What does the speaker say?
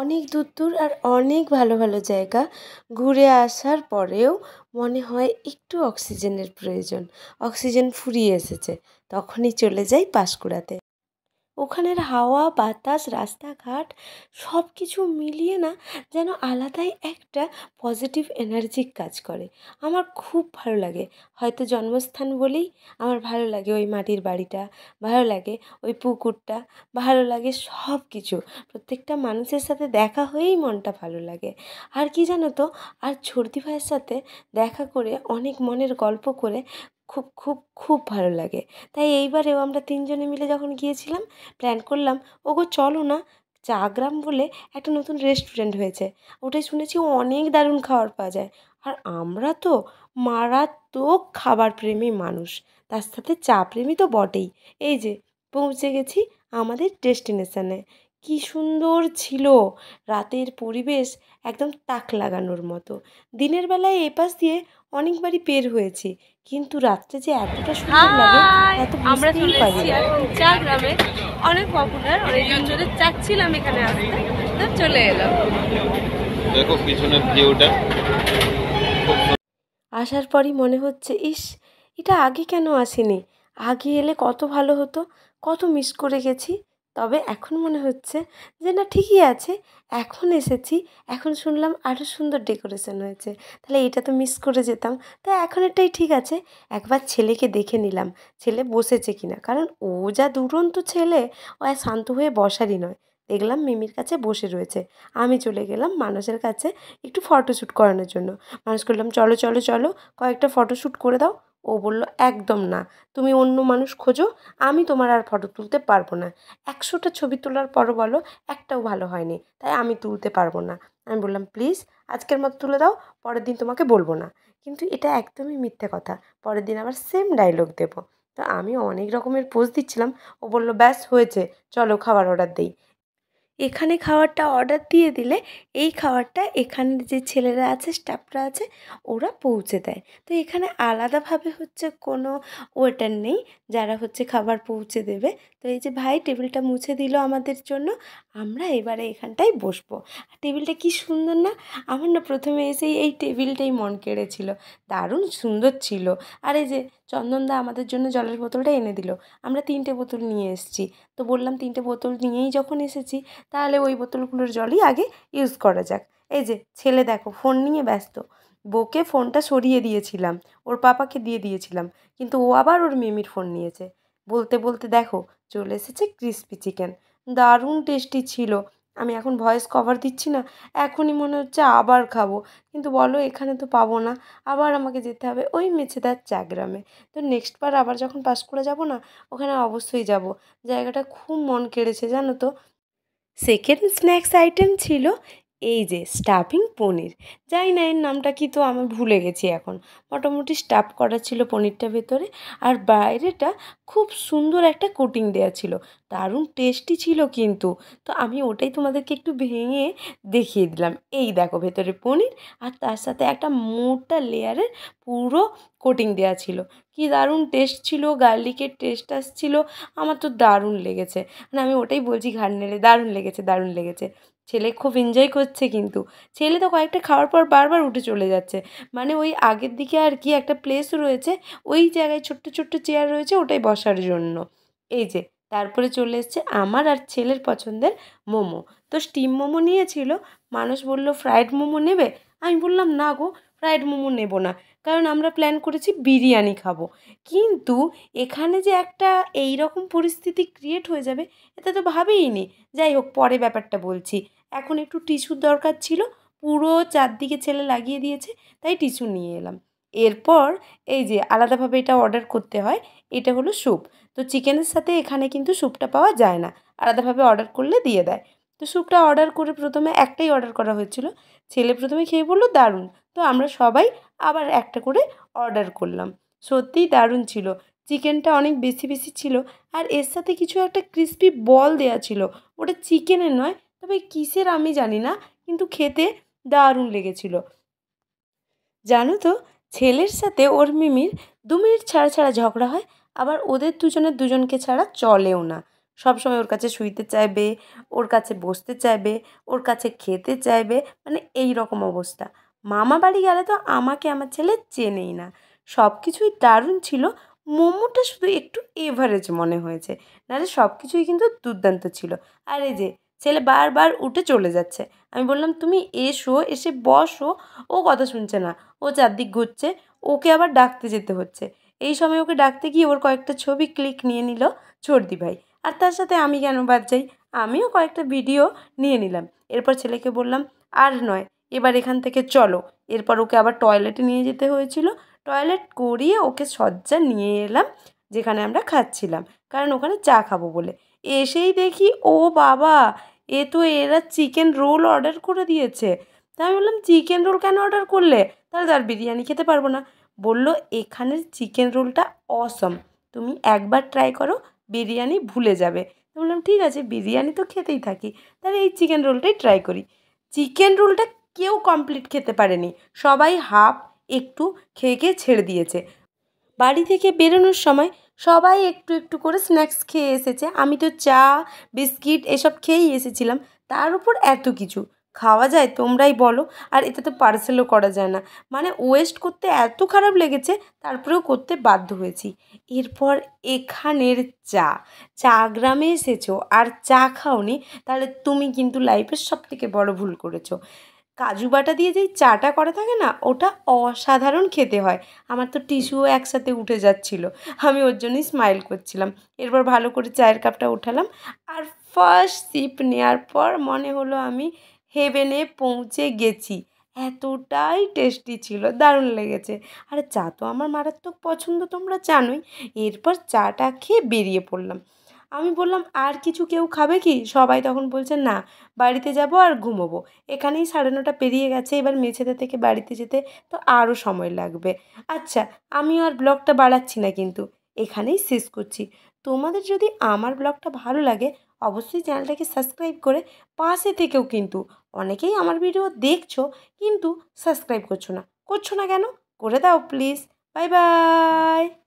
অনেক দূর দূর আর অনেক ভালো ভালো জায়গা ঘুরে আসার পরেও মনে হয় একটু অক্সিজেনের প্রয়োজন। অক্সিজেন ফুরিয়ে এসেছে, তখনই চলে যাই পাঁশকুড়াতে। ওখানের হাওয়া বাতাস রাস্তাঘাট সব কিছু মিলিয়ে না যেন আলাদাই একটা পজিটিভ এনার্জি কাজ করে। আমার খুব ভালো লাগে, হয়তো জন্মস্থান বলেই আমার ভালো লাগে ওই মাটির বাড়িটা, ভালো লাগে ওই পুকুরটা, ভালো লাগে সব কিছু। প্রত্যেকটা মানুষের সাথে দেখা হয়েই মনটা ভালো লাগে। আর কি জানো তো, আর ছর্দি ভাইয়ের সাথে দেখা করে অনেক মনের গল্প করে খুব খুব খুব ভালো লাগে। তাই এইবারেও আমরা তিনজনে মিলে যখন গিয়েছিলাম প্ল্যান করলাম, ওগো চলো না, চা গ্রাম বলে একটা নতুন রেস্টুরেন্ট হয়েছে, ওটাই শুনেছি অনেক দারুণ খাবার পাওয়া যায়। আর আমরা তো মারাত্মক খাবার প্রেমী মানুষ, তার সাথে চা প্রেমী তো বটেই। এই যে পৌঁছে গেছি আমাদের ডেস্টিনেশনে। কি সুন্দর ছিল রাতের পরিবেশ, একদম তাক লাগানোর মতো। দিনের বেলায় এপাশ দিয়ে অনেকবারই বের হয়েছি, কিন্তু রাত্রে যে এতটা সুন্দর লাগে এত আমরা বুঝতেই চলে পারি এসেছি না। এখন চা গ্রামে। অনেক পপুলার, অনেকদিন ধরে চাচ্ছিলাম এখানে আসতে, তো চলে এলাম। দেখো পিছনের ভিউটা। আসার পরই মনে হচ্ছে, ইস, এটা আগে কেন আসেনি, আগে এলে কত ভালো হতো, কত মিস করে গেছি। তবে এখন মনে হচ্ছে যে না, ঠিকই আছে, এখন এসেছি, এখন শুনলাম আরও সুন্দর ডেকোরেশন হয়েছে, তাহলে এটা তো মিস করে যেতাম। তাই এখন এটাই ঠিক আছে। একবার ছেলেকে দেখে নিলাম, ছেলে বসেছে কিনা, কারণ ও যা দুরন্ত ছেলে, ও আর শান্ত হয়ে বসারই নয়। দেখলাম মিমির কাছে বসে রয়েছে, আমি চলে গেলাম মানুষের কাছে একটু ফটোশ্যুট করানোর জন্য। মানুষ করলাম, চলো চলো চলো, কয়েকটা ফটোশ্যুট করে দাও। ও বলল, একদম না, তুমি অন্য মানুষ খোঁজো, আমি তোমার আর ফটো তুলতে পারবো না। 100টা ছবি তোলার পরও বলো একটাও ভালো হয়নি, তাই আমি তুলতে পারবো না। আমি বললাম, প্লিজ আজকের মতো তুলে দাও, পরের দিন তোমাকে বলবো না। কিন্তু এটা একদমই মিথ্যে কথা, পরের দিন আবার সেম ডায়লগ দেবো। তো আমি অনেক রকমের পোজ দিচ্ছিলাম, ও বলল, ব্যাস হয়েছে, চলো খাবার অর্ডার দেই। এখানে খাবারটা অর্ডার দিয়ে দিলে এই খাবারটা এখানের যে ছেলেরা আছে, স্টাফরা আছে, ওরা পৌঁছে দেয়। তো এখানে আলাদাভাবে হচ্ছে কোনো ওয়েটার নেই যারা হচ্ছে খাবার পৌঁছে দেবে। তো এই যে ভাই টেবিলটা মুছে দিল আমাদের জন্য, আমরা এবারে এখানটায় বসবো। আর টেবিলটা কি সুন্দর না, আমার না প্রথমে এসেই এই টেবিলটাই মন কেড়েছিল, দারুণ সুন্দর ছিল। আর এই যে চন্দনদা আমাদের জন্য জলের বোতলটা এনে দিল, আমরা 3টে বোতল নিয়ে এসেছি। তো বললাম 3টে বোতল নিয়েই যখন এসেছি, তাহলে ওই বোতলগুলোর জলই আগে ইউজ করা যাক। এই যে ছেলে দেখো ফোন নিয়ে ব্যস্ত, বউকে ফোনটা সরিয়ে দিয়েছিলাম, ওর পাপাকে দিয়ে দিয়েছিলাম, কিন্তু ও আবার ওর মিমির ফোন নিয়েছে। বলতে বলতে দেখো চলে এসেছে ক্রিসপি চিকেন, দারুণ টেস্টি ছিল। আমি এখন ভয়েস কভার দিচ্ছি না, এখনই মনে হচ্ছে আবার খাবো, কিন্তু বলো এখানে তো পাবো না, আবার আমাকে যেতে হবে ওই মেছেদার চা গ্রামে। তো নেক্সট বার আবার যখন পাঁশকুড়া যাব না, ওখানে অবশ্যই যাব। জায়গাটা খুব মন কেড়েছে জানো তো। সেকেন্ড স্ন্যাক্স আইটেম ছিল এই যে স্টাফিং পনির। জানি না এর নামটা কি, তো আমি ভুলে গেছি এখন। মোটামুটি স্টাফ করা ছিল পনিরটা ভেতরে, আর বাইরেটা খুব সুন্দর একটা কোটিং দেওয়া ছিল, দারুণ টেস্টি ছিল কিন্তু। তো আমি ওটাই তোমাদেরকে একটু ভেঙে দেখিয়ে দিলাম। এই দেখো ভেতরে পনির, আর তার সাথে একটা মোটা লেয়ারের পুরো কোটিং দেওয়া ছিল। কি দারুণ টেস্ট ছিল, গার্লিকের টেস্ট আসছিল, আমার তো দারুণ লেগেছে। মানে আমি ওটাই বলছি ঘাড় নেড়ে, দারুণ লেগেছে দারুণ লেগেছে। ছেলে খুব এনজয় করছে, কিন্তু ছেলে তো কয়েকটা খাওয়ার পর বারবার উঠে চলে যাচ্ছে। মানে ওই আগের দিকে আর কি একটা প্লেস রয়েছে, ওই জায়গায় ছোট্ট ছোট্ট চেয়ার রয়েছে, ওটাই বসার জন্য। এই যে তারপরে চলে এসছে আমার আর ছেলের পছন্দের মোমো। তো স্টিম মোমো নিয়েছিল, মানুষ বলল ফ্রায়েড মোমো নেবে, আমি বললাম না গো, ফ্রায়েড মোমো নেব না, কারণ আমরা প্ল্যান করেছি বিরিয়ানি খাবো। কিন্তু এখানে যে একটা এই রকম পরিস্থিতি ক্রিয়েট হয়ে যাবে এটা তো ভাবিইনি। যাই হোক, পরে ব্যাপারটা বলছি। এখন একটু টিস্যুর দরকার ছিল, পুরো চারদিকে ছেলে লাগিয়ে দিয়েছে, তাই টিস্যু নিয়ে এলাম। এরপর এই যে আলাদাভাবে এটা অর্ডার করতে হয়, এটা হলো স্যুপ। তো চিকেনের সাথে এখানে কিন্তু স্যুপটা পাওয়া যায় না, আলাদাভাবে অর্ডার করলে দিয়ে দেয়। তো স্যুপটা অর্ডার করে প্রথমে একটাই অর্ডার করা হয়েছিল, ছেলে প্রথমে খেয়ে বললো দারুণ। তো আমরা সবাই আবার একটা করে অর্ডার করলাম। সত্যিই দারুণ ছিল, চিকেনটা অনেক বেশি বেশি ছিল, আর এর সাথে কিছু একটা ক্রিস্পি বল দেওয়া ছিল, ওটা চিকেনের নয়, তবে কিসের আমি জানি না, কিন্তু খেতে দারুণ লেগেছিল। জানো তো, ছেলের সাথে ওর মিমির 2 মিনিট ছাড়া ছাড়া ঝগড়া হয়, আবার ওদের দুজনের দুজনকে ছাড়া চলেও না। সবসময় ওর কাছে শুইতে চাইবে, ওর কাছে বসতে চাইবে, ওর কাছে খেতে চাইবে, মানে এই রকম অবস্থা। মামা বাড়ি গেলে তো আমাকে আমার ছেলে চেনেই না। সব কিছুই দারুণ ছিল, মোমোটা শুধু একটু এভারেজ মনে হয়েছে, নাহলে সব কিছুই কিন্তু দুর্দান্ত ছিল। আর এই যে ছেলে বারবার উঠে চলে যাচ্ছে, আমি বললাম তুমি এসো, এসে বসো, ও কথা শুনছে না, ও চারদিক ঘুরছে, ওকে আবার ডাকতে যেতে হচ্ছে। এই সময় ওকে ডাকতে গিয়ে ওর কয়েকটা ছবি ক্লিক নিয়ে নিল চর্দি ভাই, আর তার সাথে আমি কেন বাদ যাই, আমিও কয়েকটা ভিডিও নিয়ে নিলাম। এরপর ছেলেকে বললাম আর নয়, এবার এখান থেকে চলো। এরপর ওকে আবার টয়লেটে নিয়ে যেতে হয়েছিল, টয়লেট করিয়ে ওকে সজ্জা নিয়ে এলাম যেখানে আমরা খাচ্ছিলাম, কারণ ওখানে চা খাবো বলে। এসেই দেখি ও বাবা, এ তো এরা চিকেন রোল অর্ডার করে দিয়েছে। তা আমি বললাম চিকেন রোল কেন অর্ডার করলে, তাহলে তার বিরিয়ানি খেতে পারবো না। বলল এখানের চিকেন রোলটা অসম, তুমি একবার ট্রাই করো, বিরিয়ানি ভুলে যাবে। তো বললাম ঠিক আছে, বিরিয়ানি তো খেতেই থাকি, তাহলে এই চিকেন রোলটাই ট্রাই করি। চিকেন রোলটা কেউ কমপ্লিট খেতে পারেনি, সবাই হাফ একটু খেয়ে খেয়ে ছেড়ে দিয়েছে। বাড়ি থেকে বেরোনোর সময় সবাই একটু একটু করে স্ন্যাক্স খেয়ে এসেছে, আমি তো চা বিস্কিট এসব খেয়েই এসেছিলাম, তার উপর এত কিছু খাওয়া যায় তোমরাই বলো। আর এটা তো পার্সেলও করা যায় না, মানে ওয়েস্ট করতে এত খারাপ লেগেছে, তারপরেও করতে বাধ্য হয়েছি। এরপর এখানের চা, চা গ্রামে এসেছো আর চা খাওনি, তাহলে তুমি কিন্তু লাইফের সবথেকে বড় ভুল করেছো। কাজু বাটা দিয়ে যেই চাটা করা থাকে না, ওটা অসাধারণ খেতে হয়। আমার তো টিস্যুও একসাথে উঠে যাচ্ছিলো, আমি ওর জন্যই স্মাইল করছিলাম। এরপর ভালো করে চায়ের কাপটা উঠালাম, আর ফার্স্ট সিপ নেওয়ার পর মনে হলো আমি হেভেনে পৌঁছে গেছি, এতটাই টেস্টি ছিল, দারুণ লেগেছে। আর চা তো আমার মারাত্মক পছন্দ, তোমরা জানোই। এরপর চাটা খেয়ে বেরিয়ে পড়লাম। আমি বললাম আর কিছু কেউ খাবে কি, সবাই তখন বলছে না, বাড়িতে যাব আর ঘুমোবো। এখানেই 9:30 পেরিয়ে গেছে, এবার মেছেদা থেকে বাড়িতে যেতে তো আরও সময় লাগবে। আচ্ছা, আমিও আর ব্লগটা বাড়াচ্ছি না, কিন্তু এখানেই শেষ করছি। তোমাদের যদি আমার ব্লগটা ভালো লাগে, অবশ্যই চ্যানেলটাকে সাবস্ক্রাইব করে পাশে থেকেও, কিন্তু অনেকেই আমার ভিডিও দেখছো কিন্তু সাবস্ক্রাইব করছো না, করছো না কেন, করে দাও প্লিজ। Bye bye.